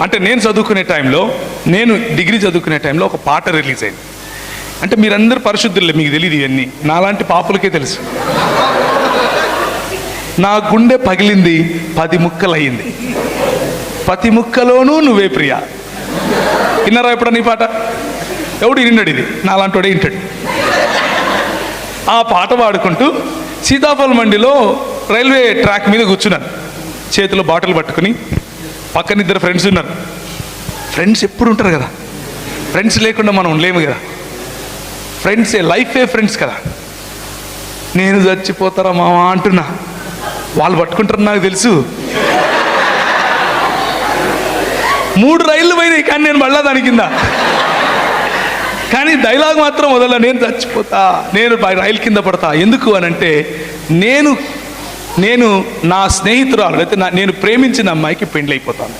అంటే నేను చదువుకునే టైంలో, నేను డిగ్రీ చదువుకునే టైంలో ఒక పాట రిలీజ్ అయింది. అంటే మీరందరూ పరిశుద్ధులే, మీకు తెలియదు ఇవన్నీ, నాలాంటి పాపులకే తెలుసు. నా గుండె పగిలింది 10 ముక్కలయ్యింది, ప్రతి ముక్కలోనూ నువ్వే ప్రియా. విన్నారా ఎప్పుడన్నా ఈ పాట? ఎవడు విన్నాడు? ఇది నాలాంటి వాడే వింటాడు. ఆ పాట పాడుకుంటూ సీతాఫల్ మండిలో రైల్వే ట్రాక్ మీద కూర్చున్నాను, చేతిలో బాటిల్ పట్టుకుని. పక్కన 2 ఫ్రెండ్స్ ఉన్నారు. ఫ్రెండ్స్ ఎప్పుడు ఉంటారు కదా, ఫ్రెండ్స్ లేకుండా మనం లేము కదా. ఫ్రెండ్సే లైఫే ఫ్రెండ్స్ కదా. నేను చచ్చిపోతారా మావా అంటున్నా, వాళ్ళు పట్టుకుంటారు నాకు తెలుసు. 3 రైళ్ళు పోయినాయి కానీ నేను మళ్ళా దాని కింద. కానీ డైలాగ్ మాత్రం వదల, నేను చచ్చిపోతా, నేను రైలు కింద పడతా. ఎందుకు అని అంటే నేను నా స్నేహితురాలు అయితే నేను ప్రేమించిన అమ్మాయికి పెండ్లి అయిపోతాను.